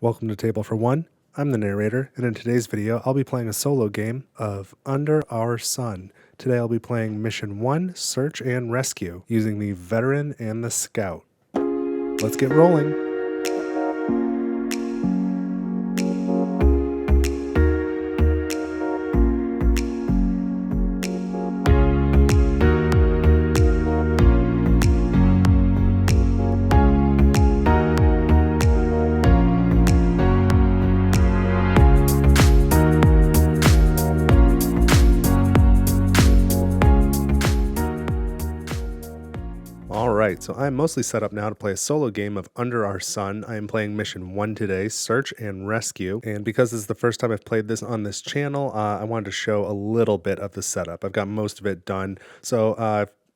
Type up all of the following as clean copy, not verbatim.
Welcome to Table for One. I'm the narrator, and in today's video, I'll be playing a solo game of Under Our Sun. Today I'll be playing Mission 1, Search and Rescue, using the Veteran and the Scout. Let's get rolling. Alright, so I'm mostly set up now to play a solo game of Under Our Sun. I am playing Mission 1 today, Search and Rescue, and because this is the first time I've played this on this channel, I wanted to show a little bit of the setup. I've got most of it done. So,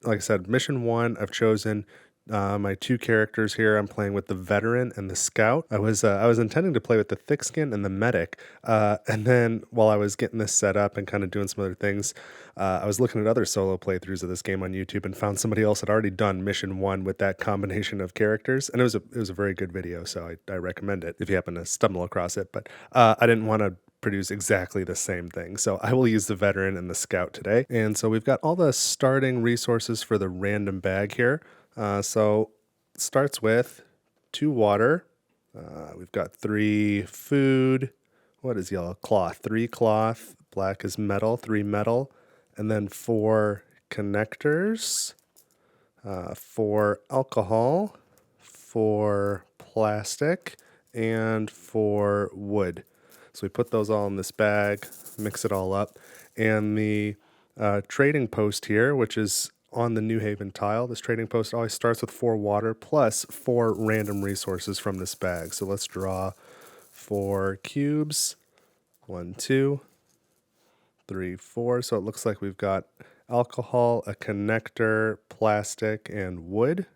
like I said, Mission 1, I've chosen my two characters here. I'm playing with the Veteran and the Scout. I was intending to play with the Thick Skin and the Medic, and then while I was getting this set up and kind of doing some other things, I was looking at other solo playthroughs of this game on YouTube and found somebody else had already done Mission 1 with that combination of characters, and it was a very good video, so I recommend it if you happen to stumble across it. But I didn't want to produce exactly the same thing, so I will use the Veteran and the Scout today. And so we've got all the starting resources for the random bag here. So it starts with 2 water. We've got 3 food. What is yellow? Cloth. 3 cloth. Black is metal. 3 metal. And then 4 connectors. 4 alcohol. 4 plastic. And 4 wood. So we put those all in this bag, mix it all up. And the trading post here, which is on the New Haven tile, this trading post always starts with 4 water plus 4 random resources from this bag. So let's draw 4 cubes. 1, 2, 3, 4. So it looks like we've got alcohol, a connector, plastic, and wood.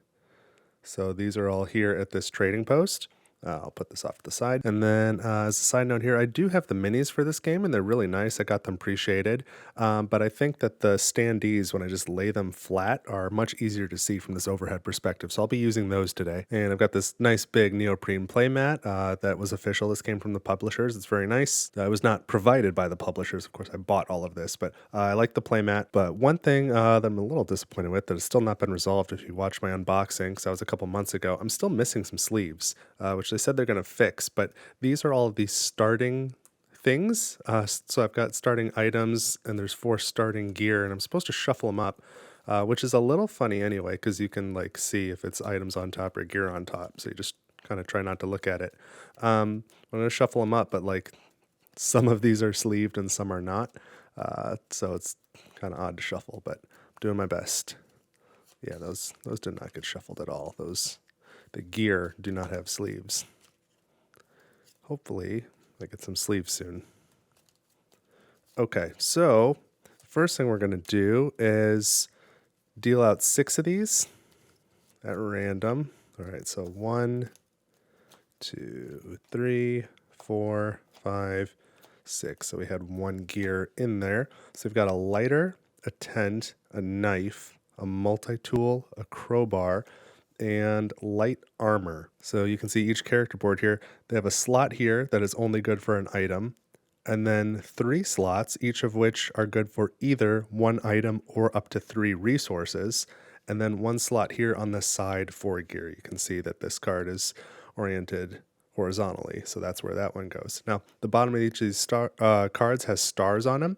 So these are all here at this trading post. I'll put this off to the side. And then as a side note here, I do have the minis for this game, and they're really nice. I got them pre-shaded. But I think that the standees, when I just lay them flat, are much easier to see from this overhead perspective. So I'll be using those today. And I've got this nice big neoprene playmat that was official. This came from the publishers. It's very nice. It was not provided by the publishers. Of course, I bought all of this, but I like the playmat. But one thing that I'm a little disappointed with that has still not been resolved if you watch my unboxing, because that was a couple months ago, I'm still missing some sleeves, which they said they're going to fix, but these are all of the starting things. So I've got starting items, and there's 4 starting gear, and I'm supposed to shuffle them up, which is a little funny anyway, because you can like see if it's items on top or gear on top. So you just kind of try not to look at it. I'm going to shuffle them up, but like some of these are sleeved and some are not. So it's kind of odd to shuffle, but I'm doing my best. Yeah, those did not get shuffled at all. The gear do not have sleeves. Hopefully, I get some sleeves soon. Okay, so first thing we're going to do is deal out 6 of these at random. All right, so 1, 2, 3, 4, 5, 6. So we had 1 gear in there. So we've got a lighter, a tent, a knife, a multi-tool, a crowbar, and light armor. So you can see each character board here, they have a slot here that is only good for an item, and then 3 slots, each of which are good for either 1 item or up to 3 resources, and then 1 slot here on the side for gear. You can see that this card is oriented horizontally, so that's where that one goes. Now, the bottom of each of these cards has stars on them,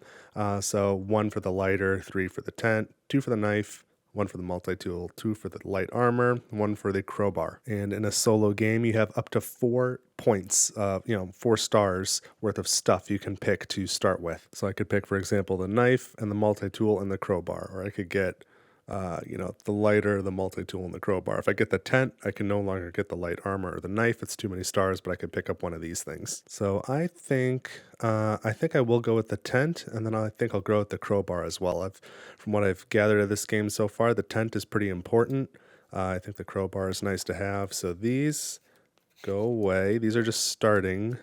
so 1 for the lighter, 3 for the tent, 2 for the knife, 1 for the multi-tool, 2 for the light armor, 1 for the crowbar. And in a solo game, you have up to 4 points, 4 stars worth of stuff you can pick to start with. So I could pick, for example, the knife and the multi-tool and the crowbar, or I could get the lighter, the multi-tool, and the crowbar. If I get the tent, I can no longer get the light armor or the knife. It's too many stars, but I could pick up one of these things. So I think I will go with the tent, and then I think I'll go with the crowbar as well. From what I've gathered of this game so far, the tent is pretty important. I think the crowbar is nice to have. So these go away. These are just starting.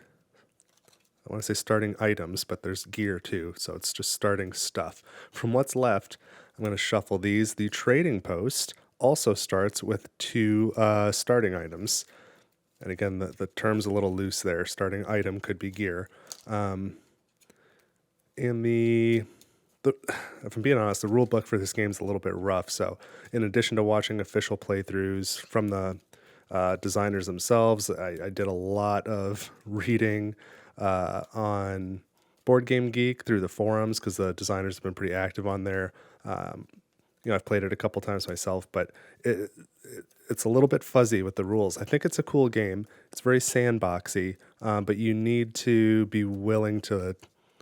I want to say starting items, but there's gear too, so it's just starting stuff. From what's left, I'm going to shuffle these. The trading post also starts with 2 starting items. And again, the term's a little loose there. Starting item could be gear. And if I'm being honest, the rule book for this game is a little bit rough. So in addition to watching official playthroughs from the designers themselves, I did a lot of reading on Board Game Geek through the forums because the designers have been pretty active on there. I've played it a couple times myself, but it's a little bit fuzzy with the rules. I think it's a cool game. It's very sandboxy, but you need to be willing to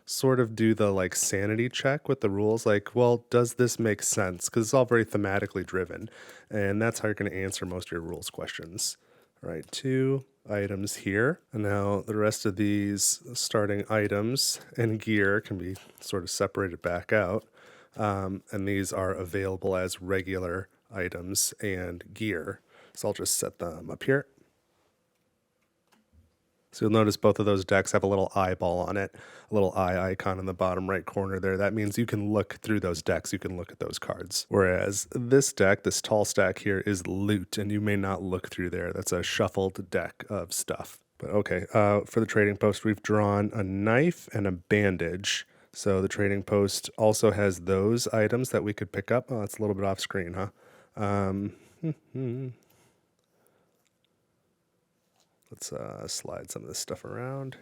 sort of do the like sanity check with the rules. Like, well, does this make sense? Because it's all very thematically driven, and that's how you're going to answer most of your rules questions. All right, 2 items here. And now the rest of these starting items and gear can be sort of separated back out. And these are available as regular items and gear. So I'll just set them up here. So you'll notice both of those decks have a little eyeball on it, a little eye icon in the bottom right corner there. That means you can look through those decks, you can look at those cards. Whereas this deck, this tall stack here, is loot, and you may not look through there. That's a shuffled deck of stuff. But okay, for the trading post, we've drawn a knife and a bandage. So the trading post also has those items that we could pick up. Oh, it's a little bit off screen, huh? Let's slide some of this stuff around.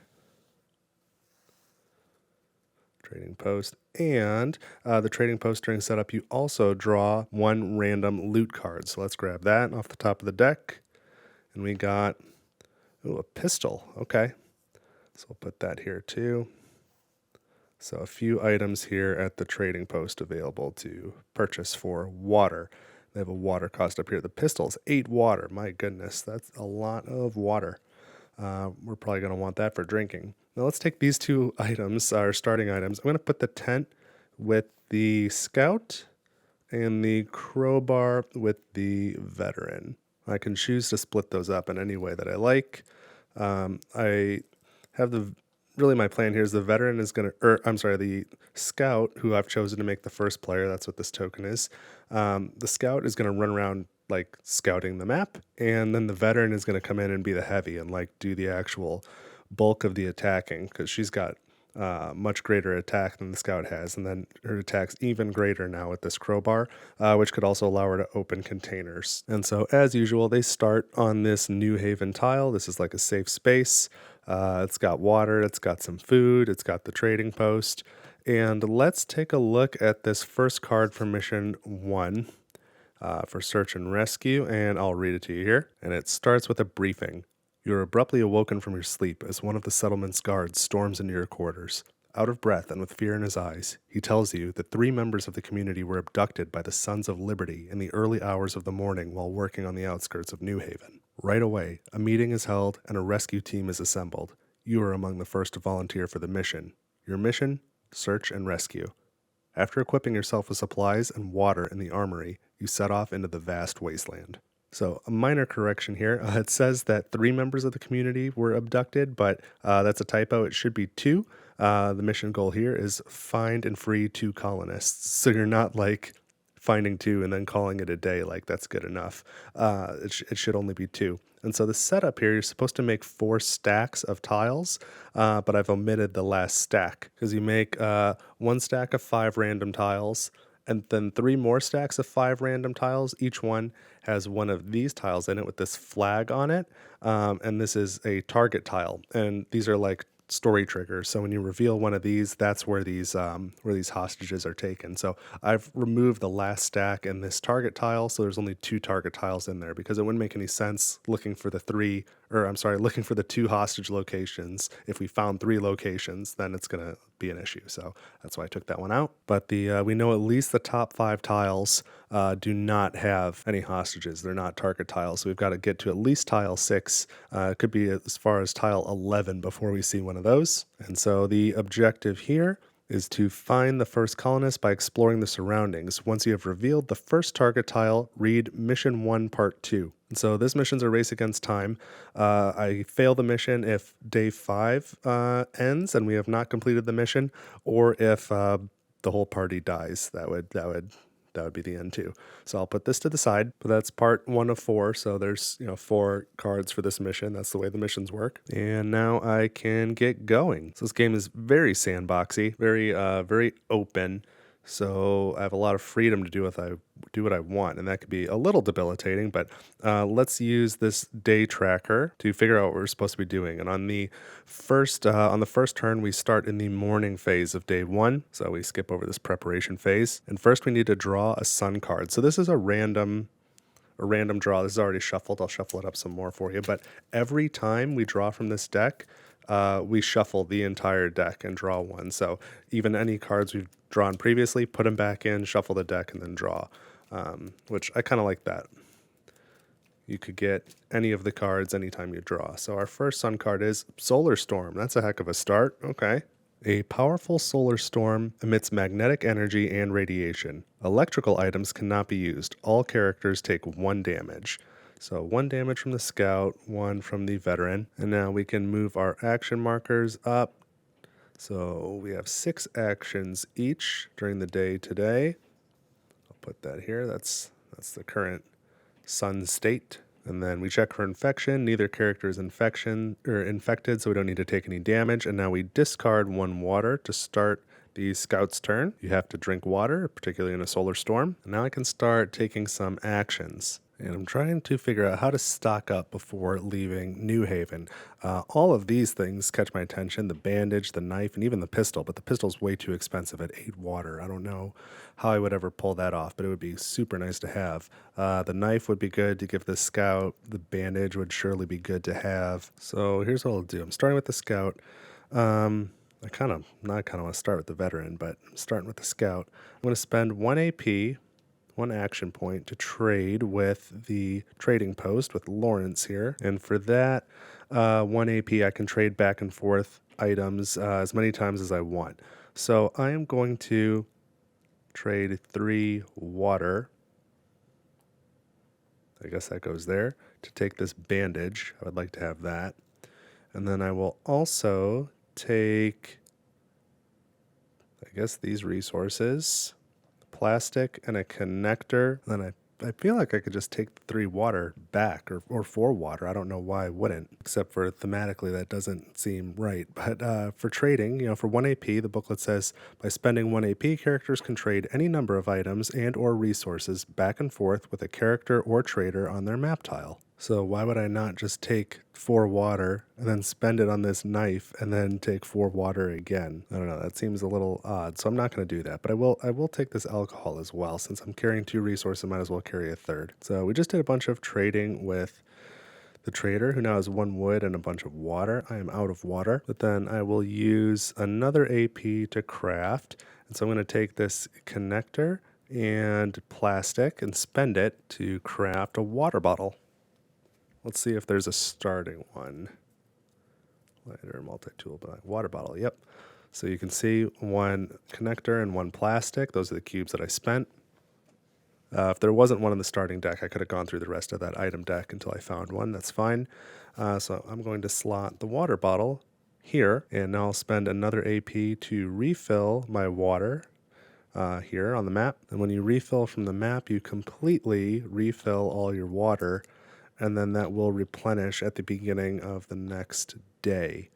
Trading post. And the trading post during setup, you also draw 1 random loot card. So let's grab that off the top of the deck. And we got a pistol. Okay. So we'll put that here too. So a few items here at the trading post available to purchase for water. They have a water cost up here. The pistol's 8 water. My goodness, that's a lot of water. We're probably going to want that for drinking. Now let's take these 2 items, our starting items. I'm going to put the tent with the scout and the crowbar with the veteran. I can choose to split those up in any way that I like. I have my plan here is the veteran is going to, the scout, who I've chosen to make the first player, that's what this token is. The scout is going to run around like scouting the map, and then the veteran is going to come in and be the heavy and like do the actual bulk of the attacking, because she's got much greater attack than the scout has, and then her attack's even greater now with this crowbar, which could also allow her to open containers. And so as usual, they start on this New Haven tile. This is like a safe space. It's got water, it's got some food, it's got the trading post. And let's take a look at this first card for mission 1 for search and rescue, and I'll read it to you here. And it starts with a briefing. You are abruptly awoken from your sleep as one of the settlement's guards storms into your quarters. Out of breath and with fear in his eyes, he tells you that 3 members of the community were abducted by the Sons of Liberty in the early hours of the morning while working on the outskirts of New Haven. Right away, a meeting is held and a rescue team is assembled. You are among the first to volunteer for the mission. Your mission? Search and rescue. After equipping yourself with supplies and water in the armory, you set off into the vast wasteland. So a minor correction here. It says that 3 members of the community were abducted, but that's a typo. It should be 2. The mission goal here is find and free 2 colonists. So you're not like finding 2 and then calling it a day like that's good enough. It should only be 2. And so the setup here, you're supposed to make 4 stacks of tiles, but I've omitted the last stack because you make 1 stack of 5 random tiles, and then 3 more stacks of 5 random tiles. Each one has one of these tiles in it with this flag on it, and this is a target tile. And these are like story triggers. So when you reveal one of these, that's where these hostages are taken. So I've removed the last stack in this target tile, so there's only 2 target tiles in there because it wouldn't make any sense looking for the 2 hostage locations. If we found 3 locations, then it's gonna be an issue. So that's why I took that one out. But we know at least the top 5 tiles do not have any hostages. They're not target tiles. So we've got to get to at least tile 6. It could be as far as tile 11 before we see one of those. And so the objective here is to find the first colonist by exploring the surroundings. Once you have revealed the first target tile, read Mission 1 Part 2. And so this mission's a race against time. I fail the mission if day 5 ends and we have not completed the mission, or if the whole party dies. That would that would be the end too. So I'll put this to the side, but that's part 1 of 4. So there's 4 cards for this mission. That's the way the missions work. And now I can get going. So this game is very sandboxy, very open. So I have a lot of freedom to do what I want, and that could be a little debilitating, but let's use this day tracker to figure out what we're supposed to be doing. And on the first turn, we start in the morning phase of day 1, so we skip over this preparation phase. And first we need to draw a sun card. So this is a random draw. This is already shuffled. I'll shuffle it up some more for you, but every time we draw from this deck, we shuffle the entire deck and draw one. So even any cards we've drawn previously, put them back in, shuffle the deck, and then draw, which I kind of like that. You could get any of the cards anytime you draw. So our first sun card is Solar Storm. That's a heck of a start. Okay. A powerful solar storm emits magnetic energy and radiation. Electrical items cannot be used. All characters take 1 damage. So 1 damage from the scout, 1 from the veteran. And now we can move our action markers up. So we have 6 actions each during the day today. I'll put that here. That's the current sun state. And then we check for infection. Neither character is infected, so we don't need to take any damage. And now we discard 1 water to start the scout's turn. You have to drink water, particularly in a solar storm. And now I can start taking some actions. And I'm trying to figure out how to stock up before leaving New Haven. All of these things catch my attention, the bandage, the knife, and even the pistol, but the pistol's way too expensive at 8 water. I don't know how I would ever pull that off, but it would be super nice to have. The knife would be good to give the scout. The bandage would surely be good to have. So here's what I'll do. I'm starting with the scout. I kind of want to start with the veteran, but I'm starting with the scout. I'm going to spend 1 AP, 1 action point to trade with the trading post with Lawrence here. And for that 1 AP, I can trade back and forth items as many times as I want. So I am going to trade 3 water. I guess that goes there. To take this bandage, I would like to have that. And then I will also take, I guess, these resources. Plastic and a connector. And then I feel like I could just take the 3 water back, or 4 water. I don't know why I wouldn't, except for thematically that doesn't seem right. But for trading, for 1 AP, the booklet says, by spending 1 AP, characters can trade any number of items and or resources back and forth with a character or trader on their map tile. So why would I not just take 4 water and then spend it on this knife and then take 4 water again? I don't know. That seems a little odd. So I'm not going to do that. But I will take this alcohol as well. Since I'm carrying 2 resources, I might as well carry a 3rd. So we just did a bunch of trading with the trader, who now has 1 wood and a bunch of water. I am out of water. But then I will use another AP to craft. And so I'm going to take this connector and plastic and spend it to craft a water bottle. Let's see if there's a starting one. Lighter, multi-tool, but water bottle, yep. So you can see 1 connector and 1 plastic. Those are the cubes that I spent. If there wasn't one in the starting deck, I could have gone through the rest of that item deck until I found one. That's fine. So I'm going to slot the water bottle here, and now I'll spend another AP to refill my water here on the map. And when you refill from the map, you completely refill all your water, and then that will replenish at the beginning of the next day.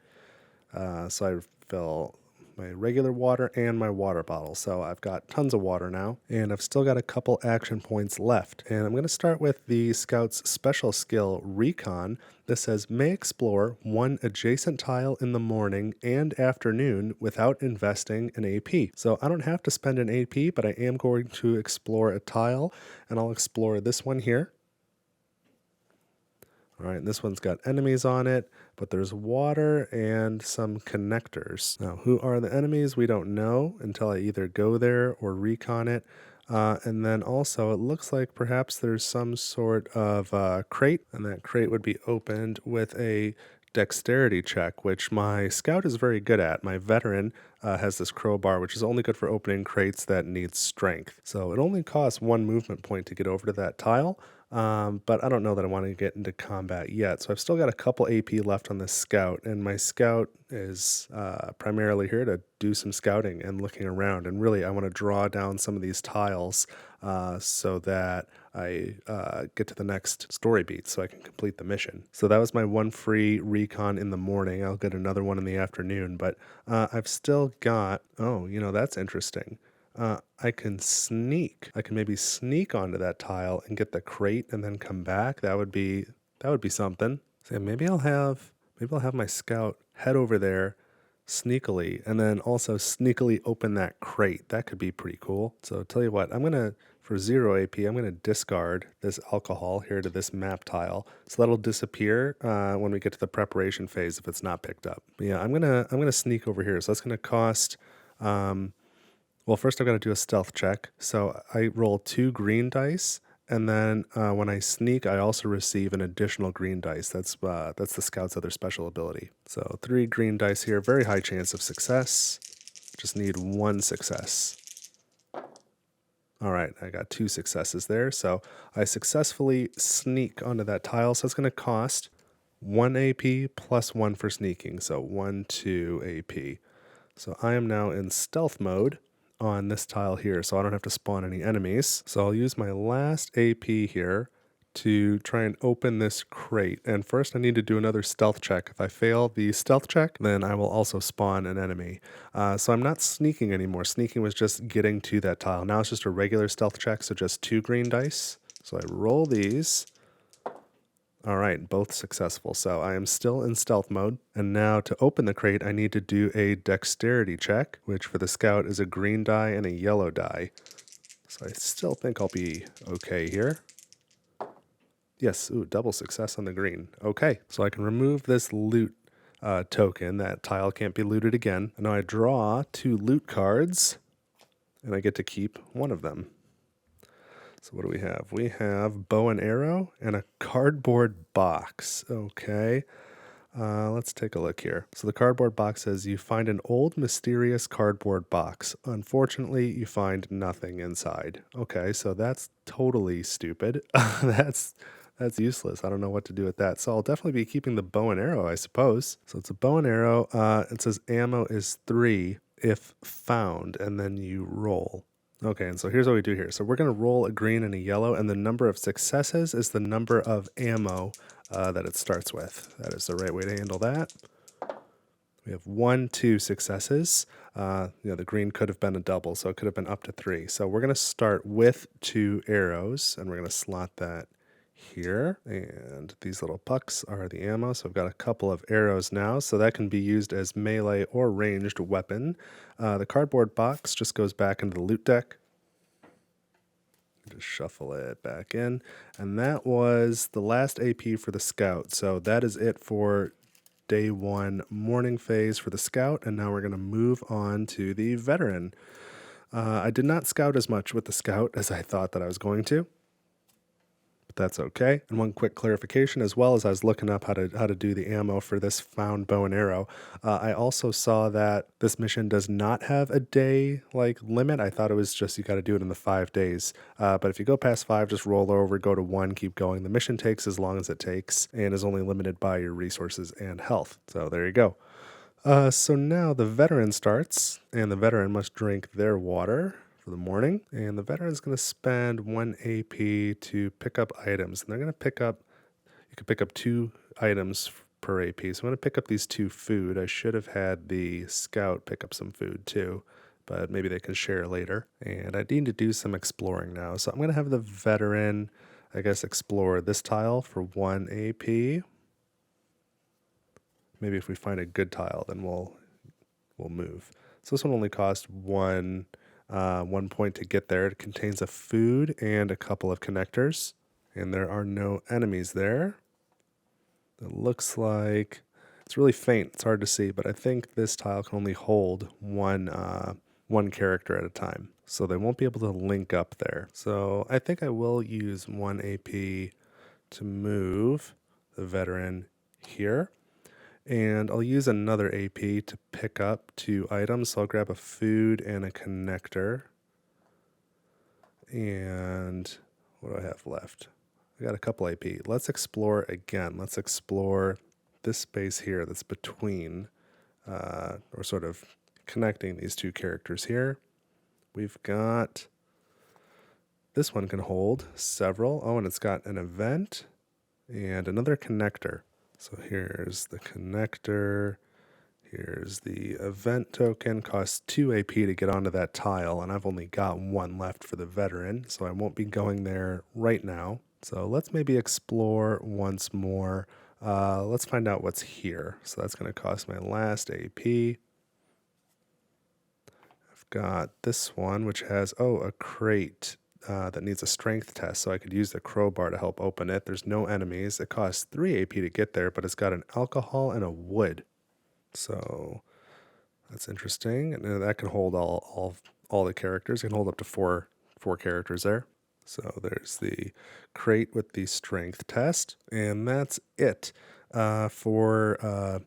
So I fill my regular water and my water bottle. So I've got tons of water now, and I've still got a couple action points left. And I'm going to start with the Scout's special skill, Recon. This says, may explore 1 adjacent tile in the morning and afternoon without investing an AP. So I don't have to spend an AP, but I am going to explore a tile, and I'll explore this one here. All right, this one's got enemies on it, but there's water and some connectors. Now, who are the enemies? We don't know until I either go there or recon it. And then also, it looks like perhaps there's some sort of crate, and that crate would be opened with a dexterity check, which my scout is very good at. My veteran has this crowbar, which is only good for opening crates that need strength. So it only costs 1 movement point to get over to that tile. But I don't know that I want to get into combat yet. So I've still got a couple AP left on this scout, and my scout is primarily here to do some scouting and looking around. And really, I want to draw down some of these tiles so that I get to the next story beat so I can complete the mission. So that was my one free recon in the morning. I'll get another one in the afternoon, but I've still got, oh, that's interesting. I can sneak. I can maybe sneak onto that tile and get the crate and then come back. That would be something. So yeah, maybe I'll have my scout head over there sneakily and then also sneakily open that crate. That could be pretty cool. So tell you what, for 0 AP, I'm gonna discard this alcohol here to this map tile. So that'll disappear when we get to the preparation phase if it's not picked up. But yeah, I'm gonna sneak over here. So that's gonna cost well, first I've got to do a stealth check. So I roll 2 green dice, and then when I sneak, I also receive an additional green dice. That's the scout's other special ability. So 3 green dice here, very high chance of success. Just need 1 success. All right, I got 2 successes there. So I successfully sneak onto that tile. So it's going to cost 1 AP plus 1 for sneaking. So 1, 2 AP. So I am now in stealth mode on this tile here, so I don't have to spawn any enemies. So I'll use my last AP here to try and open this crate. And first I need to do another stealth check. If I fail the stealth check, then I will also spawn an enemy. So I'm not sneaking anymore. Sneaking was just getting to that tile. Now it's just a regular stealth check, so just 2 green dice. So I roll these. All right, both successful. So I am still in stealth mode. And now to open the crate, I need to do a dexterity check, which for the scout is a green die and a yellow die. So I still think I'll be okay here. Yes, ooh, double success on the green. Okay, so I can remove this loot token. That tile can't be looted again. And now I draw 2 loot cards, and I get to keep one of them. So what do we have? We have bow and arrow and a cardboard box. Okay. Let's take a look here. So the cardboard box says you find an old mysterious cardboard box. Unfortunately, you find nothing inside. Okay, so that's totally stupid. that's useless. I don't know what to do with that. So I'll definitely be keeping the bow and arrow, I suppose. So it's a bow and arrow. It says ammo is 3 if found, and then you roll. Okay, and so here's what we do here. So we're going to roll a green and a yellow, and the number of successes is the number of ammo that it starts with. That is the right way to handle that. We have 1, 2 successes. The green could have been a double, so it could have been up to 3. So we're going to start with 2 arrows, and we're going to slot that here. And these little pucks are the ammo, so I've got a couple of arrows now, so that can be used as melee or ranged weapon. The cardboard box just goes back into the loot deck. Just shuffle it back in. And that was the last AP for the scout. So that is it for day 1 morning phase for the scout. And now we're going to move on to the veteran. I did not scout as much with the scout as I thought that I was going to, but that's okay. And one quick clarification, as well as I was looking up how to do the ammo for this found bow and arrow, I also saw that this mission does not have a day limit. I thought it was just you got to do it in the 5 days. But if you go past 5, just roll over, go to 1, keep going. The mission takes as long as it takes and is only limited by your resources and health. So there you go. So now the veteran starts, and the veteran must drink their water for the morning. And the veteran's going to spend 1 AP to pick up items. And they're going to you can pick up 2 items per AP. So I'm going to pick up these 2 food. I should have had the scout pick up some food too, but maybe they can share later. And I need to do some exploring now. So I'm going to have the veteran, I guess, explore this tile for 1 AP. Maybe if we find a good tile, then we'll move. So this one only costs 1 point to get there. It contains a food and a couple of connectors, and there are no enemies there. It looks like it's really faint. It's hard to see, but I think this tile can only hold one character at a time, so they won't be able to link up there. So I think I will use 1 AP to move the veteran here. And I'll use another AP to pick up 2 items. So I'll grab a food and a connector. And what do I have left? We got a couple AP. Let's explore again. Let's explore this space here that's between, or sort of connecting these two characters here. We've got, this one can hold several. Oh, and it's got an event and another connector. So here's the connector. Here's the event token. Costs 2 AP to get onto that tile, and I've only got 1 left for the veteran, so I won't be going there right now. So let's maybe explore once more. Let's find out what's here. So that's going to cost my last AP. I've got this one, which has, a crate that needs a strength test, so I could use the crowbar to help open it. There's no enemies. It costs 3 AP to get there, but it's got an alcohol and a wood. So that's interesting. And that can hold all the characters. It can hold up to four characters there. So there's the crate with the strength test, and that's it for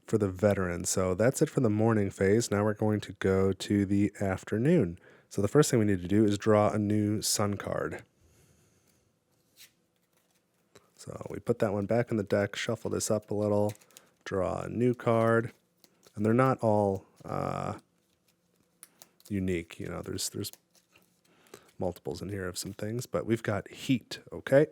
the veteran. So that's it for the morning phase. Now we're going to go to the afternoon. So the first thing we need to do is draw a new sun card. So we put that one back in the deck, shuffle this up a little, draw a new card, and they're not all unique. You know, there's multiples in here of some things, but we've got heat, okay?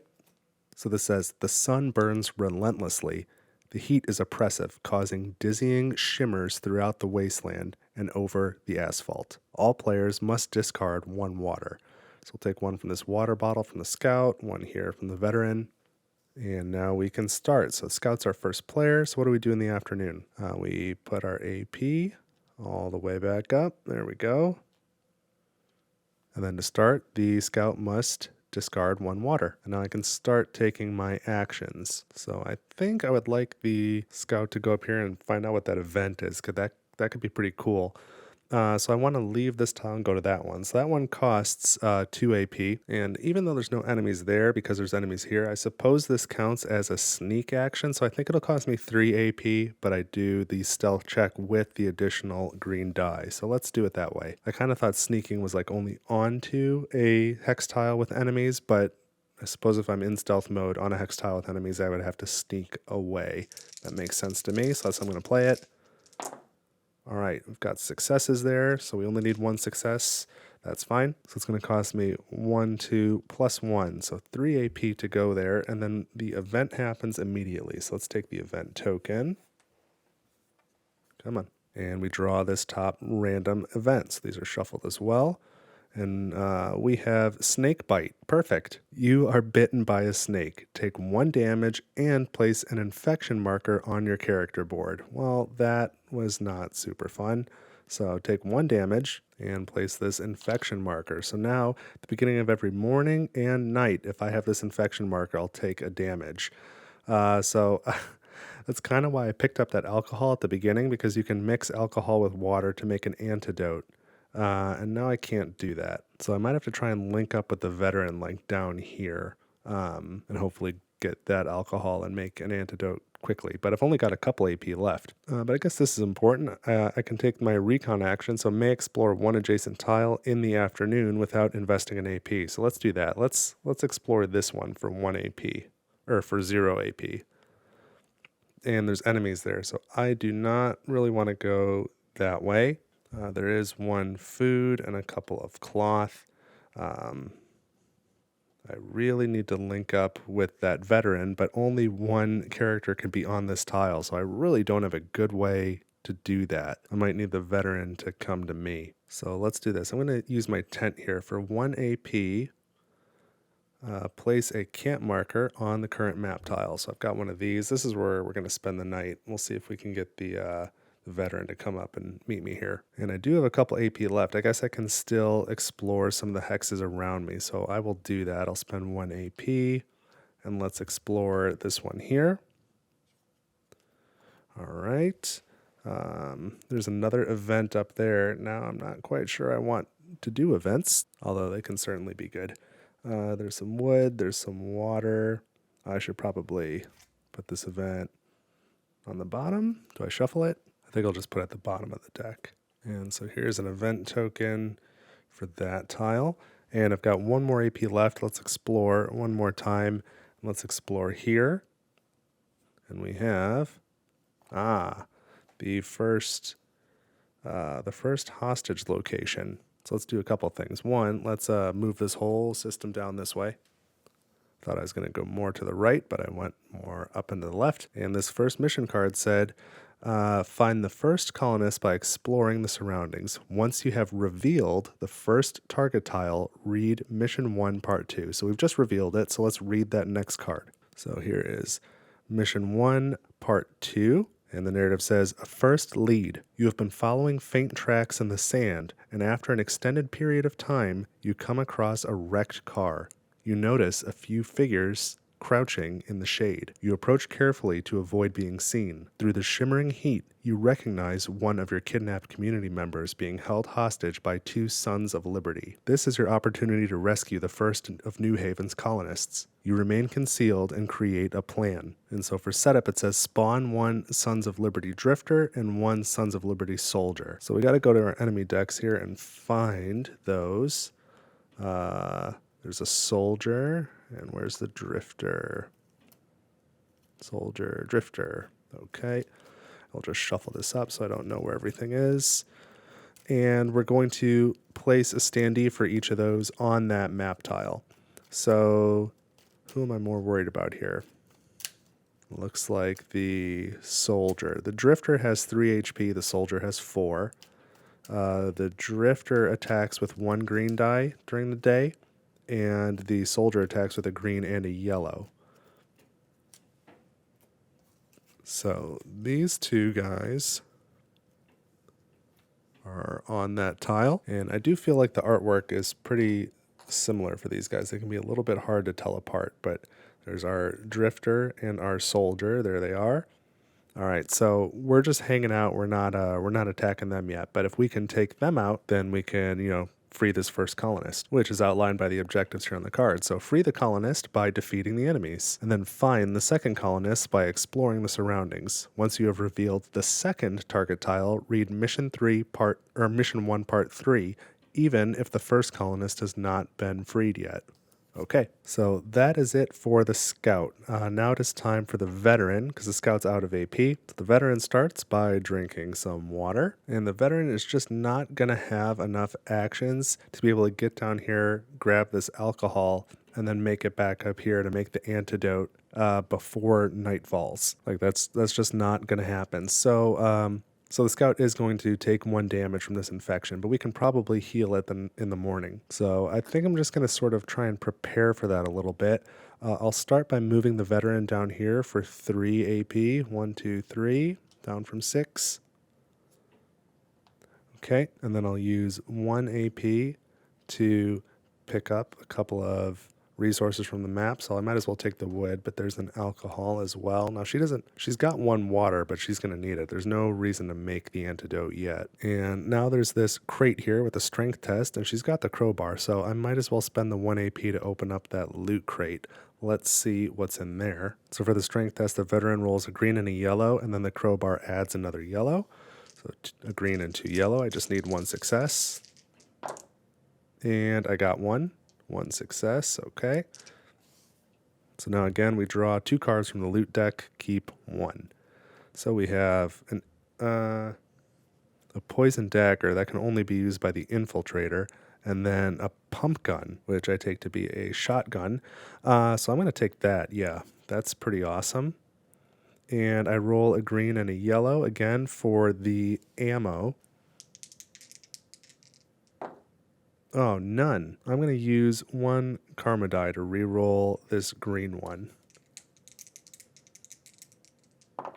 So this says, the sun burns relentlessly. The heat is oppressive, causing dizzying shimmers throughout the wasteland and over the asphalt. All players must discard 1 water. So we'll take 1 from this water bottle from the scout, 1 here from the veteran, and now we can start. So scout's our first player. So what do we do in the afternoon? We put our AP all the way back up. There we go. And then to start, the scout must discard 1 water. And now I can start taking my actions. So I think I would like the scout to go up here and find out what that event is, because that could be pretty cool. So I want to leave this tile and go to that one. So that one costs 2 AP. And even though there's no enemies there, because there's enemies here, I suppose this counts as a sneak action. So I think it'll cost me 3 AP, but I do the stealth check with the additional green die. So let's do it that way. I kind of thought sneaking was like only onto a hex tile with enemies, but I suppose if I'm in stealth mode on a hex tile with enemies, I would have to sneak away. That makes sense to me, so that's how I'm going to play it. All right, we've got successes there, so we only need 1 success. That's fine. So it's going to cost me 1, 2, plus 1, so 3 AP to go there, and then the event happens immediately. So let's take the event token. Come on. And we draw this top random event. So these are shuffled as well. And we have snake bite. Perfect. You are bitten by a snake. Take 1 damage and place an infection marker on your character board. Well, that was not super fun. So take 1 damage and place this infection marker. So now, at the beginning of every morning and night, if I have this infection marker, I'll take a damage. So that's kind of why I picked up that alcohol at the beginning, because you can mix alcohol with water to make an antidote. And now I can't do that. So I might have to try and link up with the veteran like down here, and hopefully get that alcohol and make an antidote quickly. But I've only got a couple AP left. But I guess this is important. I can take my recon action, so may explore 1 adjacent tile in the afternoon without investing an AP. So let's do that. Let's explore this one for 1 AP, or for 0 AP. And there's enemies there, so I do not really want to go that way. There is 1 food and a couple of cloth. I really need to link up with that veteran, but only 1 character can be on this tile, so I really don't have a good way to do that. I might need the veteran to come to me. So let's do this. I'm going to use my tent here for 1 AP. Place a camp marker on the current map tile. So I've got 1 of these. This is where we're going to spend the night. We'll see if we can get the veteran to come up and meet me here. And I do have a couple AP left. I guess I can still explore some of the hexes around me. So I will do that. I'll spend 1 AP and let's explore this one here. All right. There's another event up there. Now I'm not quite sure I want to do events, although they can certainly be good. There's some wood, there's some water. I should probably put this event on the bottom. Do I shuffle it? I think I'll just put it at the bottom of the deck. And so here's an event token for that tile. And I've got 1 more AP left. Let's explore 1 more time. Let's explore here. And we have, the first hostage location. So let's do a couple things. One, let's move this whole system down this way. Thought I was going to go more to the right, but I went more up and to the left. And this first mission card said, find the first colonist by exploring the surroundings. Once you have revealed the first target tile, read Mission 1, Part 2. So we've just revealed it, so let's read that next card. So here is Mission 1, Part 2. And the narrative says, a first lead. You have been following faint tracks in the sand, and after an extended period of time, you come across a wrecked car. You notice a few figures crouching in the shade. You approach carefully to avoid being seen. Through the shimmering heat, you recognize one of your kidnapped community members being held hostage by two Sons of Liberty. This is your opportunity to rescue the first of New Haven's colonists. You remain concealed and create a plan. And so for setup, it says spawn one Sons of Liberty Drifter and one Sons of Liberty Soldier. So we got to go to our enemy decks here and find those. There's a soldier, and where's the drifter? Soldier, drifter. Okay, I'll just shuffle this up so I don't know where everything is. And we're going to place a standee for each of those on that map tile. So who am I more worried about here? Looks like the soldier. The drifter has 3 HP, the soldier has 4. The drifter attacks with 1 green die during the day, and the soldier attacks with a green and a yellow. So these two guys are on that tile, and I do feel like the artwork is pretty similar for these guys. They can be a little bit hard to tell apart, but there's our drifter and our soldier. There they are. All right, so we're just hanging out. We're not attacking them yet. But if we can take them out, then we can, free this first colonist, which is outlined by the objectives here on the card. So free the colonist by defeating the enemies, and then find the second colonist by exploring the surroundings. Once you have revealed the second target tile, read Mission 1 Part 3, even if the first colonist has not been freed yet. Okay, so that is it for the scout. Now it is time for the veteran, because the scout's out of AP. So the veteran starts by drinking some water, and the veteran is just not going to have enough actions to be able to get down here, grab this alcohol, and then make it back up here to make the antidote before night falls. Like that's just not going to happen. So the scout is going to take 1 damage from this infection, but we can probably heal it in the morning. So I think I'm just going to sort of try and prepare for that a little bit. I'll start by moving the veteran down here for 3 AP. 1, 2, 3, down from 6. Okay, and then I'll use 1 AP to pick up a couple of resources from the map, so I might as well take the wood, but there's an alcohol as well. Now she's got 1 water, but she's going to need it. There's no reason to make the antidote yet. And now there's this crate here with a strength test, and she's got the crowbar, so I might as well spend the 1 AP to open up that loot crate. Let's see what's in there. So for the strength test, the veteran rolls a green and a yellow, and then the crowbar adds another yellow. So a green and 2 yellow. I just need 1 success. And I got 1 success, okay. So now again, we draw 2 cards from the loot deck, keep 1. So we have a poison dagger that can only be used by the infiltrator, and then a pump gun, which I take to be a shotgun. So I'm going to take that, yeah, that's pretty awesome. And I roll a green and a yellow again for the ammo. Oh, none. I'm going to use 1 karma die to re-roll this green one. All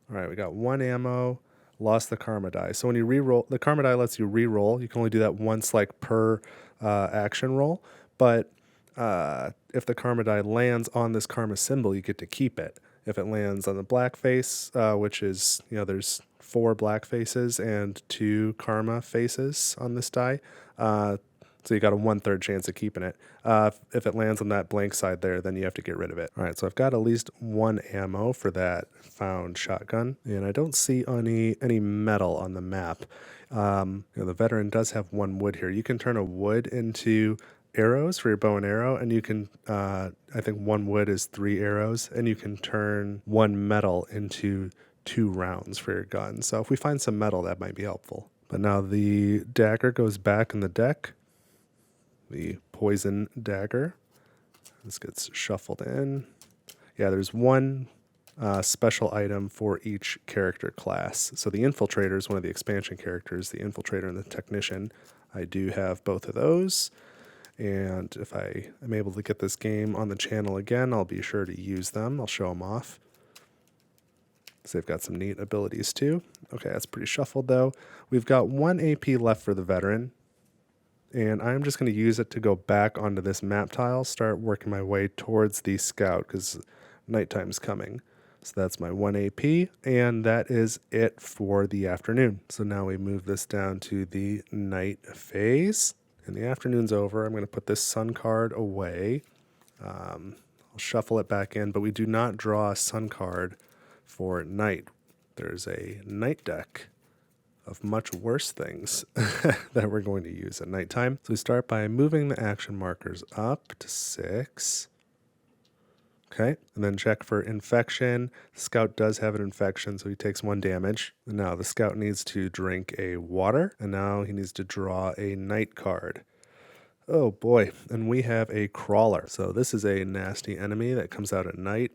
right, we got 1 ammo, lost the karma die. So when you re-roll, the karma die lets you re-roll. You can only do that once, like per action roll. But if the karma die lands on this karma symbol, you get to keep it. If it lands on the black face, which is, there's 4 black faces and 2 karma faces on this die. So you got a 1/3 chance of keeping it. If it lands on that blank side there, then you have to get rid of it. All right, so I've got at least 1 ammo for that found shotgun, and I don't see any metal on the map. The veteran does have 1 wood here. You can turn a wood into arrows for your bow and arrow, and you can, I think 1 wood is 3 arrows, and you can turn 1 metal into 2 rounds for your gun. So if we find some metal, that might be helpful. But now the dagger goes back in the deck, the poison dagger. This gets shuffled in. Yeah, there's 1 special item for each character class. So the Infiltrator is one of the expansion characters, the Infiltrator and the Technician. I do have both of those. And if I am able to get this game on the channel again, I'll be sure to use them. I'll show them off. So they've got some neat abilities too. Okay, that's pretty shuffled though. We've got 1 AP left for the Veteran. And I'm just going to use it to go back onto this map tile, start working my way towards the Scout because nighttime's coming. So that's my 1 AP, and that is it for the afternoon. So now we move this down to the night phase. And the afternoon's over. I'm going to put this sun card away. I'll shuffle it back in, but we do not draw a sun card for night. There's a night deck of much worse things that we're going to use at nighttime. So we start by moving the action markers up to 6. Okay, and then check for infection. The Scout does have an infection, so he takes 1 damage. And now the Scout needs to drink a water, and now he needs to draw a night card. Oh boy, and we have a crawler. So this is a nasty enemy that comes out at night,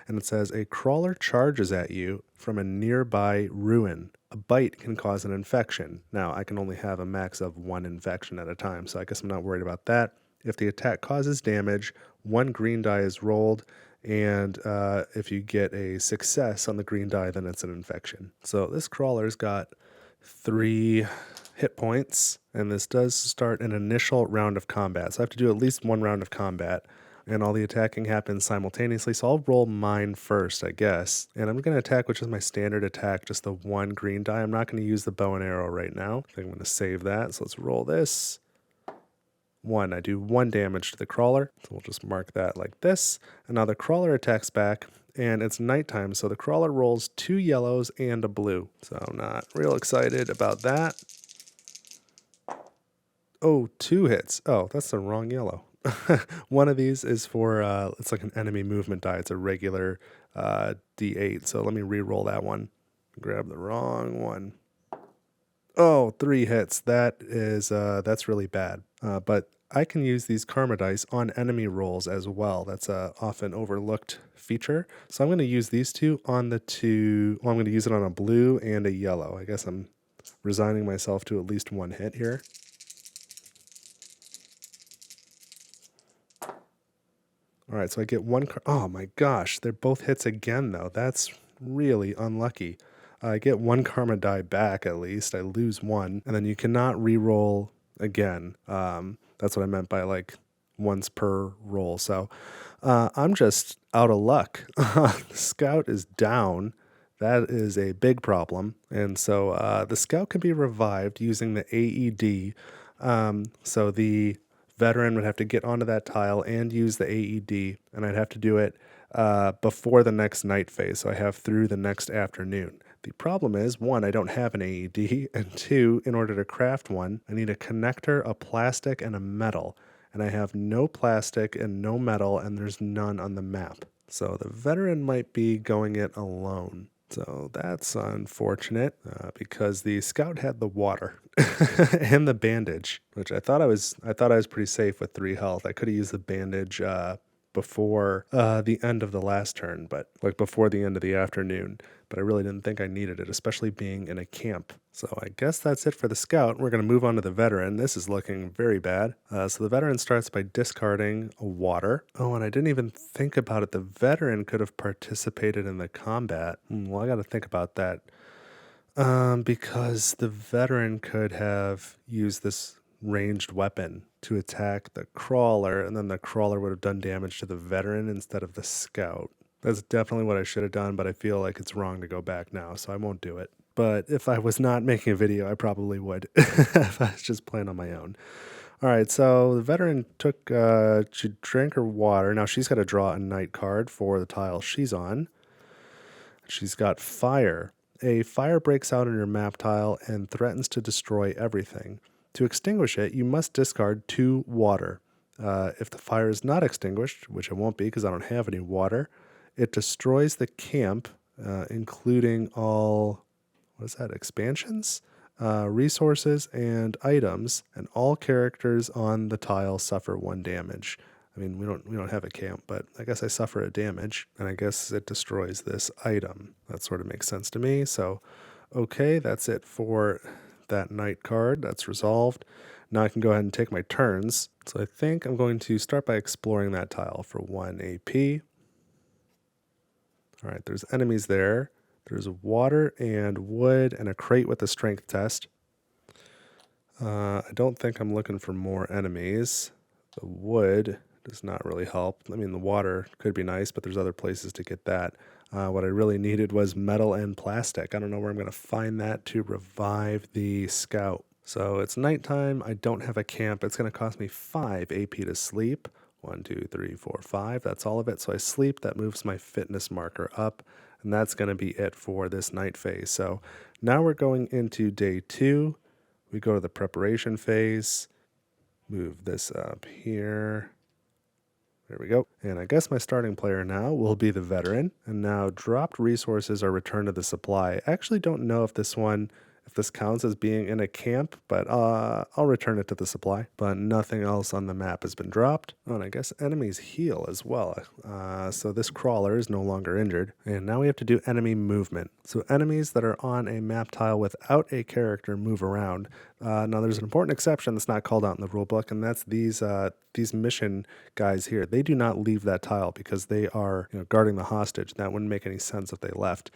and it says a crawler charges at you from a nearby ruin. A bite can cause an infection. Now, I can only have a max of 1 infection at a time, so I guess I'm not worried about that. If the attack causes damage, 1 green die is rolled, and if you get a success on the green die, then it's an infection. So this crawler's got 3 hit points, and this does start an initial round of combat. So I have to do at least 1 round of combat, and all the attacking happens simultaneously. So I'll roll mine first, I guess. And I'm going to attack, which is my standard attack, just the 1 green die. I'm not going to use the bow and arrow right now. I think I'm going to save that. So let's roll this. 1. I do 1 damage to the crawler. So we'll just mark that like this. And now the crawler attacks back, and it's nighttime. So the crawler rolls 2 yellows and a blue. So I'm not real excited about that. Oh, 2 hits. Oh, that's the wrong yellow. One of these is for, it's like an enemy movement die. It's a regular D8. So let me re-roll that one. Grab the wrong one. Oh, 3 hits. That is, that's really bad. But I can use these karma dice on enemy rolls as well. That's a often overlooked feature. So I'm going to use these 2 on the 2. Well, I'm going to use it on a blue and a yellow. I guess I'm resigning myself to at least 1 hit here. All right, so I get 1. Oh my gosh, they're both hits again, though. That's really unlucky. I get 1 karma die back at least. I lose 1, and then you cannot re-roll again. That's what I meant by like once per roll. So I'm just out of luck. The Scout is down. That is a big problem. And so the Scout can be revived using the AED. So the Veteran would have to get onto that tile and use the AED, and I'd have to do it before the next night phase, so I have through the next afternoon. The problem is, 1, I don't have an AED, and 2, in order to craft one, I need a connector, a plastic, and a metal, and I have no plastic and no metal, and there's none on the map. So the Veteran might be going it alone. So that's unfortunate because the Scout had the water and the bandage, which I thought I was pretty safe with 3 health. I could have used the bandage before the end of the last turn, but like before the end of the afternoon. But I really didn't think I needed it, especially being in a camp. So I guess that's it for the Scout. We're going to move on to the Veteran. This is looking very bad. So the Veteran starts by discarding a water. Oh, and I didn't even think about it. The Veteran could have participated in the combat. Well, I got to think about that. Because the Veteran could have used this ranged weapon to attack the crawler, and then the crawler would have done damage to the Veteran instead of the Scout. That's definitely what I should have done, but I feel like it's wrong to go back now, so I won't do it. But if I was not making a video, I probably would, if I was just playing on my own. All right, so the Veteran she drank her water. Now she's got to draw a night card for the tile she's on. She's got fire. A fire breaks out on your map tile and threatens to destroy everything. To extinguish it, you must discard 2 water. If the fire is not extinguished, which it won't be because I don't have any water, it destroys the camp, including all, what is that, expansions? Resources and items, and all characters on the tile suffer 1 damage. I mean, we don't have a camp, but I guess I suffer a damage, and I guess it destroys this item. That sort of makes sense to me. So, okay, that's it for that night card. That's resolved. Now I can go ahead and take my turns. So I think I'm going to start by exploring that tile for 1 AP. All right, there's enemies there. There's water and wood and a crate with a strength test. I don't think I'm looking for more enemies. The wood does not really help. I mean, the water could be nice, but there's other places to get that. What I really needed was metal and plastic. I don't know where I'm going to find that to revive the scout. So it's nighttime. I don't have a camp. It's going to cost me 5 AP to sleep. 1, 2, 3, 4, 5. That's all of it. So I sleep. That moves my fitness marker up. And that's going to be it for this night phase. So now we're going into day 2. We go to the preparation phase. Move this up here. There we go. And I guess my starting player now will be the veteran. And now dropped resources are returned to the supply. I actually don't know if this counts as being in a camp, but I'll return it to the supply. But nothing else on the map has been dropped. Oh, and I guess enemies heal as well. So this crawler is no longer injured. And now we have to do enemy movement. So enemies that are on a map tile without a character move around. Now there's an important exception that's not called out in the rulebook, and that's these mission guys here. They do not leave that tile because they are guarding the hostage. That wouldn't make any sense if they left.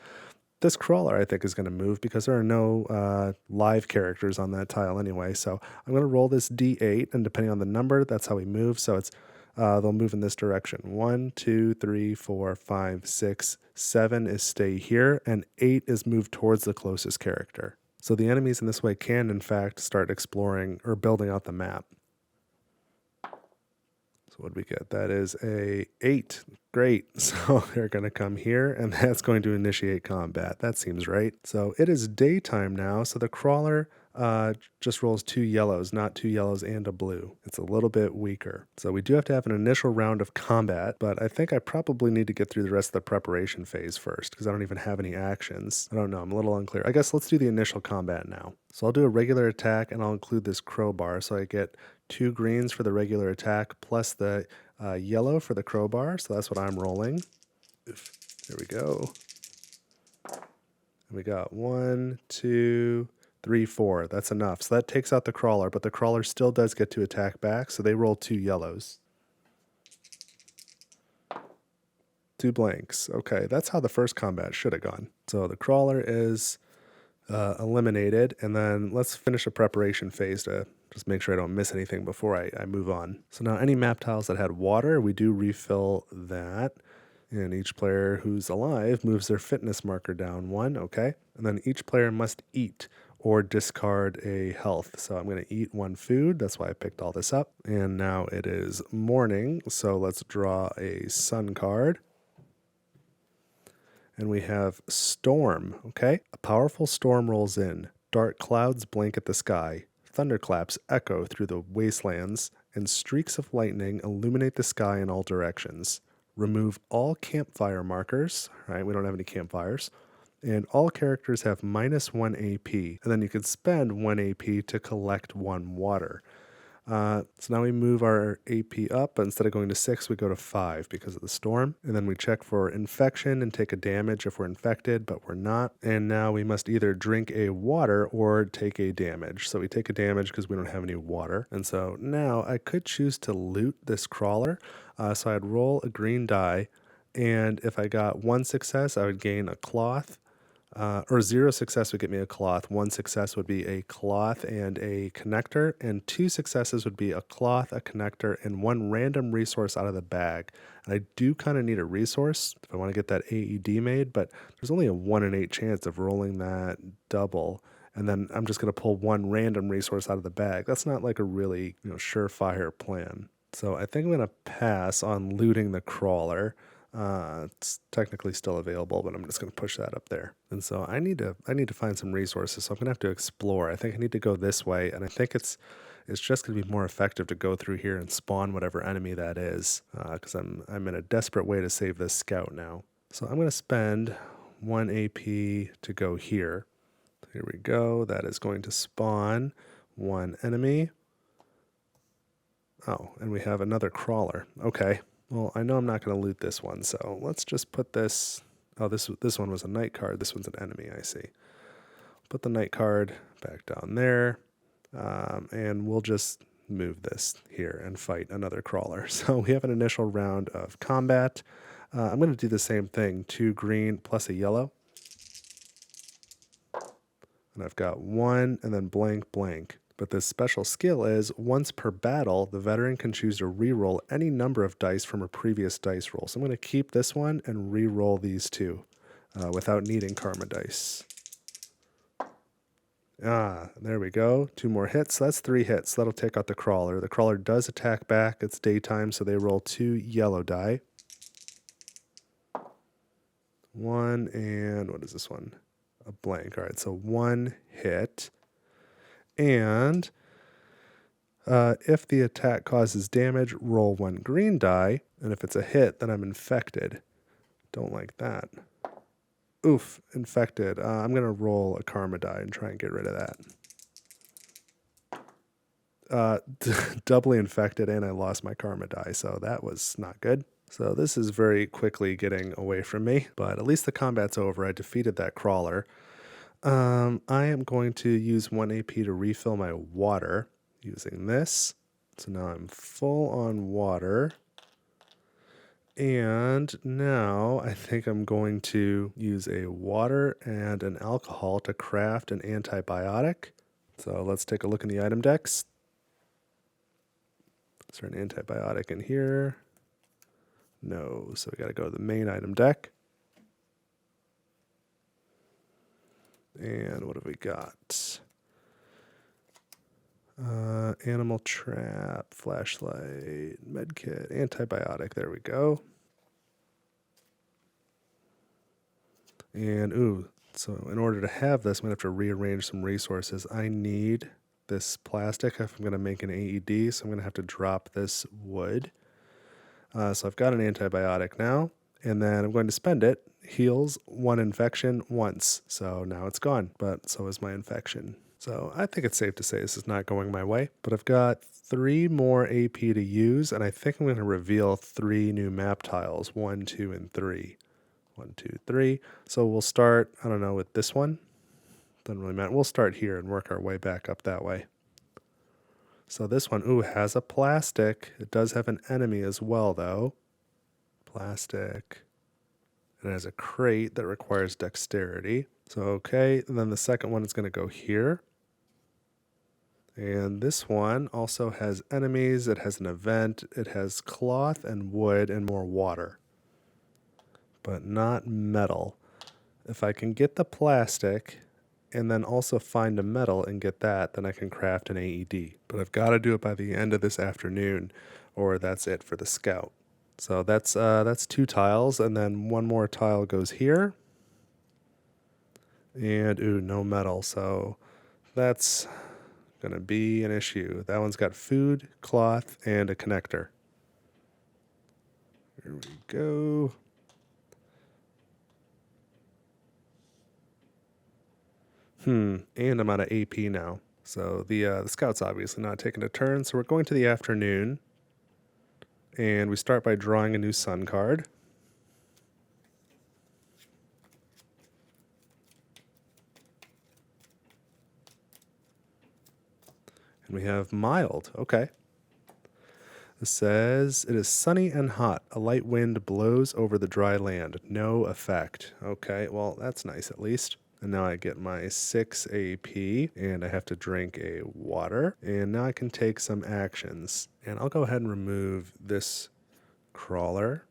This crawler, I think, is going to move because there are no live characters on that tile anyway. So I'm going to roll this D8, and depending on the number, that's how we move. So it's they'll move in this direction. 1, 2, 3, 4, 5, 6, 7 is stay here, and 8 is move towards the closest character. So the enemies in this way can, in fact, start exploring or building out the map. What do we get? That is a 8. Great. So they're going to come here, and that's going to initiate combat. That seems right. So it is daytime now. So the crawler just rolls 2 yellows, not 2 yellows and a blue. It's a little bit weaker. So we do have to have an initial round of combat, but I think I probably need to get through the rest of the preparation phase first because I don't even have any actions. I don't know. I'm a little unclear. I guess let's do the initial combat now. So I'll do a regular attack, and I'll include this crowbar. So I get 2 greens for the regular attack plus the yellow for the crowbar. So that's what I'm rolling. There we go. And we got 1, 2, 3, 4. That's enough. So that takes out the crawler, but the crawler still does get to attack back. So they roll 2 yellows. 2 blanks. Okay, that's how the first combat should have gone. So the crawler is eliminated, and then let's finish a preparation phase to just make sure I don't miss anything before I move on. So now any map tiles that had water, we do refill that. And each player who's alive moves their fitness marker down 1, okay? And then each player must eat or discard a health. So I'm going to eat 1 food. That's why I picked all this up. And now it is morning, so let's draw a sun card. And we have storm, okay? A powerful storm rolls in. Dark clouds blanket the sky. Thunderclaps echo through the wastelands, and streaks of lightning illuminate the sky in all directions. Remove all campfire markers, right? We don't have any campfires. And all characters have -1 AP. And then you can spend 1 AP to collect 1 water. So now we move our AP up, but instead of going to 6, we go to 5 because of the storm. And then we check for infection and take a damage if we're infected, but we're not. And now we must either drink a water or take a damage. So we take a damage because we don't have any water. And so now I could choose to loot this crawler. So I'd roll a green die, and if I got 1 success, I would gain a cloth. Or 0 success would get me a cloth. 1 success would be a cloth and a connector, and 2 successes would be a cloth, a connector, and 1 random resource out of the bag. And I do kind of need a resource if I want to get that AED made, but there's only a 1 in 8 chance of rolling that double. And then I'm just going to pull 1 random resource out of the bag. That's not like a really surefire plan. So I think I'm going to pass on looting the crawler. It's technically still available, but I'm just going to push that up there. And so I need to find some resources. So I'm going to have to explore. I think I need to go this way, and I think it's just going to be more effective to go through here and spawn whatever enemy that is, because I'm in a desperate way to save this scout now. So I'm going to spend 1 AP to go here. Here we go. That is going to spawn 1 enemy. Oh, and we have another crawler. Okay. Well, I know I'm not going to loot this one, so let's just put this... Oh, this one was a night card. This one's an enemy, I see. Put the night card back down there, and we'll just move this here and fight another crawler. So we have an initial round of combat. I'm going to do the same thing. 2 green plus a yellow. And I've got 1 and then blank, blank. But this special skill is, once per battle, the veteran can choose to re-roll any number of dice from a previous dice roll. So I'm going to keep this one and re-roll these 2 without needing karma dice. There we go. 2 more hits. That's 3 hits. That'll take out the crawler. The crawler does attack back. It's daytime, so they roll 2 yellow die. 1 and what is this one? A blank. All right, so 1 hit. And if the attack causes damage, roll 1 green die. And if it's a hit, then I'm infected. Don't like that. Oof, infected. I'm going to roll a karma die and try and get rid of that. Doubly infected, and I lost my karma die, so that was not good. So this is very quickly getting away from me, but at least the combat's over. I defeated that crawler. I am going to use 1 AP to refill my water using this. So now I'm full on water. And now I think I'm going to use a water and an alcohol to craft an antibiotic. So let's take a look in the item decks. Is there an antibiotic in here? No, so we got to go to the main item deck. And what have we got? Animal trap, flashlight, medkit, antibiotic. There we go. And, so in order to have this, I'm going to have to rearrange some resources. I need this plastic if I'm going to make an AED, so I'm going to have to drop this wood. So I've got an antibiotic now, and then I'm going to spend it. Heals 1 infection once, so now it's gone, but so is my infection. So I think it's safe to say this is not going my way, but I've got 3 more AP to use, and I think I'm going to reveal 3 new map tiles, 1, 2, and 3. 1, 2, 3. So we'll start, I don't know, with this one. Doesn't really matter. We'll start here and work our way back up that way. So this one, has a plastic. It does have an enemy as well, though. Plastic. It has a crate that requires dexterity. So, okay. And then the second one is going to go here. And this one also has enemies. It has an event. It has cloth and wood and more water. But not metal. If I can get the plastic and then also find a metal and get that, then I can craft an AED. But I've got to do it by the end of this afternoon, or that's it for the scout. So that's 2 tiles, and then 1 more tile goes here. And, no metal, so that's going to be an issue. That one's got food, cloth, and a connector. Here we go. And I'm out of AP now. So the scout's obviously not taking a turn, so we're going to the afternoon. And we start by drawing a new sun card. And we have mild. Okay. It says, it is sunny and hot. A light wind blows over the dry land. No effect. Okay, well, that's nice at least. And now I get my 6 AP, and I have to drink a water. And now I can take some actions. And I'll go ahead and remove this crawler,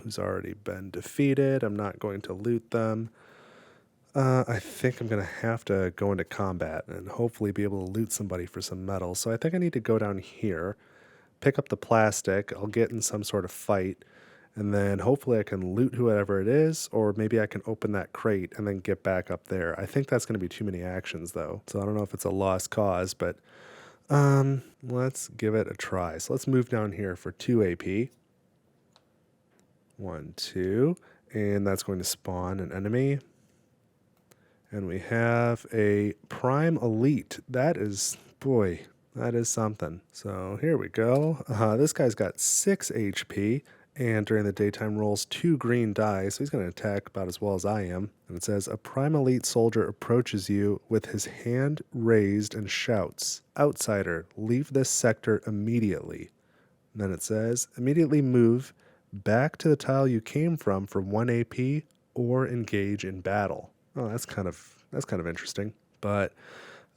who's already been defeated. I'm not going to loot them. I think I'm going to have to go into combat and hopefully be able to loot somebody for some metal. So I think I need to go down here, pick up the plastic. I'll get in some sort of fight, and then hopefully I can loot whoever it is, or maybe I can open that crate and then get back up there. I think that's going to be too many actions though, so I don't know if it's a lost cause, but let's give it a try. So let's move down here for 2 AP. 1, 2, and that's going to spawn an enemy. And we have a Prime Elite. That is, boy, that is something. So here we go. This guy's got 6 HP, and during the daytime rolls 2 green die, so he's going to attack about as well as I am. And it says, a Prime Elite soldier approaches you with his hand raised and shouts, outsider, leave this sector immediately. And then it says, immediately move back to the tile you came from for 1 AP or engage in battle. Oh, that's kind of interesting. But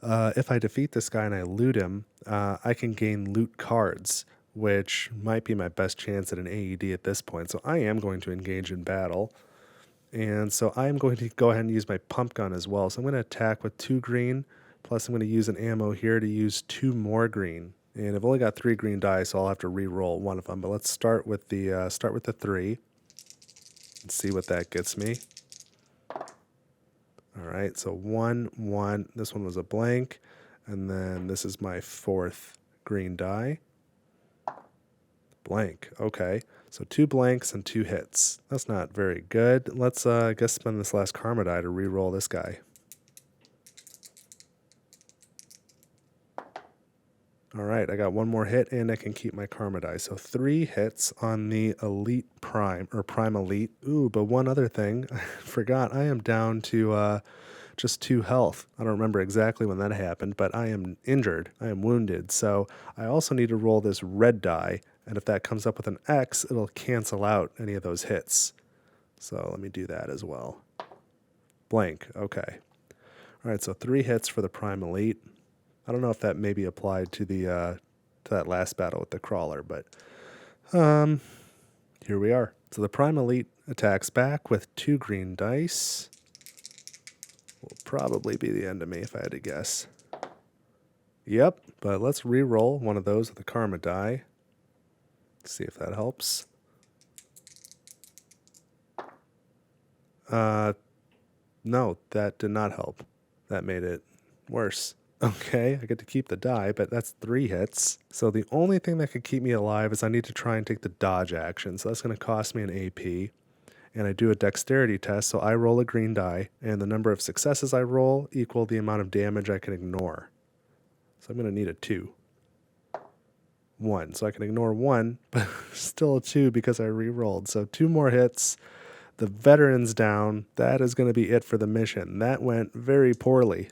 if I defeat this guy and I loot him, I can gain loot cards, which might be my best chance at an AED at this point. So I am going to engage in battle. And so I am going to go ahead and use my pump gun as well. So I'm going to attack with 2 green, plus I'm going to use an ammo here to use 2 more green. And I've only got 3 green die, so I'll have to re-roll one of them. But let's start with the 3 and see what that gets me. All right, so 1, 1. This one was a blank, and then this is my 4th green die. Blank. Okay, so 2 blanks and 2 hits. That's not very good. Let's I guess spend this last karma die to re-roll this guy. All right, I got 1 more hit, and I can keep my karma die. So 3 hits on the Elite Prime, or Prime Elite. Ooh, but one other thing, I forgot. I am down to just 2 health. I don't remember exactly when that happened, but I am injured. I am wounded. So I also need to roll this red die, and if that comes up with an X, it'll cancel out any of those hits. So let me do that as well. Blank. Okay. All right, so 3 hits for the Prime Elite. I don't know if that maybe applied to the to that last battle with the crawler, but here we are. So the Prime Elite attacks back with 2 green dice. Will probably be the end of me if I had to guess. Yep, but let's re-roll one of those with the karma die. See if that helps. No, that did not help. That made it worse. Okay, I get to keep the die, but that's 3 hits. So the only thing that could keep me alive is I need to try and take the dodge action. So that's going to cost me an AP. And I do a dexterity test, so I roll a green die, and the number of successes I roll equal the amount of damage I can ignore. So I'm going to need a 2. 1, so I can ignore 1, but still a 2 because I re-rolled. So 2 more hits. The veteran's down. That is going to be it for the mission. That went very poorly.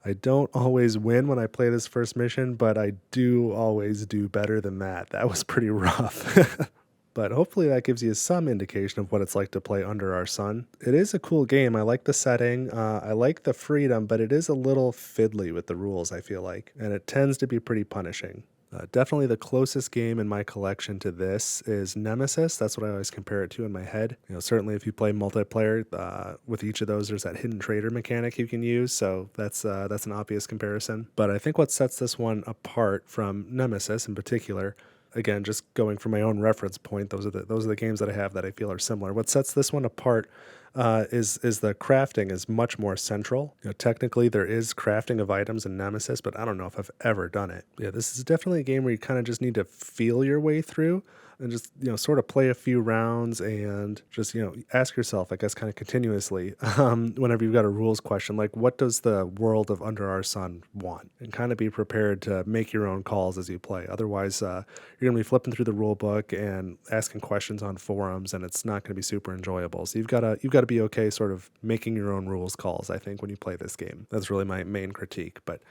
I don't always win when I play this first mission, but I do always do better than that. That was pretty rough. But hopefully that gives you some indication of what it's like to play Under Our Sun. It is a cool game. I like the setting. I like the freedom, but it is a little fiddly with the rules, I feel like. And it tends to be pretty punishing. Definitely the closest game in my collection to this is Nemesis. That's what I always compare it to in my head. You know, certainly if you play multiplayer, with each of those, there's that hidden trader mechanic you can use. So that's an obvious comparison. But I think what sets this one apart from Nemesis in particular, again, just going from my own reference point, those are the games that I have that I feel are similar. What sets this one apart is the crafting is much more central. You know, technically, there is crafting of items in Nemesis, but I don't know if I've ever done it. Yeah, this is definitely a game where you kind of just need to feel your way through and just, you know, sort of play a few rounds and just, you know, ask yourself, I guess, kind of continuously, whenever you've got a rules question, like, what does the world of Under Our Sun want? And kind of be prepared to make your own calls as you play. Otherwise, you're going to be flipping through the rule book and asking questions on forums, and it's not going to be super enjoyable. So you've got to be okay sort of making your own rules calls, I think, when you play this game. That's really my main critique. But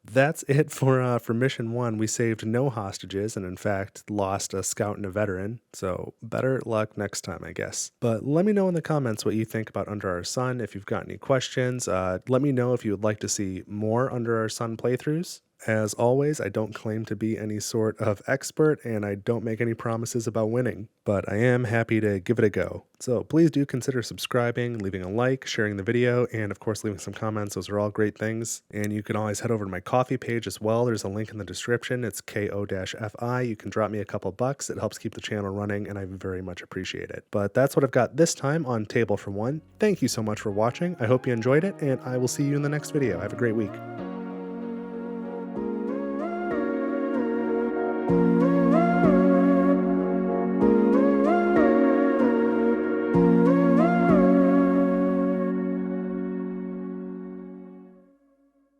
that's it for mission 1. We saved no hostages and in fact lost a scout and a veteran. So better luck next time, I guess. But let me know in the comments what you think about Under Our Sun. If you've got any questions, let me know if you would like to see more Under Our Sun playthroughs. As always, I don't claim to be any sort of expert and I don't make any promises about winning, but I am happy to give it a go. So please do consider subscribing, leaving a like, sharing the video, and of course leaving some comments. Those are all great things. And you can always head over to my Ko-fi page as well. There's a link in the description. It's ko-fi. You can drop me a couple bucks. It helps keep the channel running and I very much appreciate it. But that's what I've got this time on Table for One. Thank you so much for watching. I hope you enjoyed it and I will see you in the next video. Have a great week.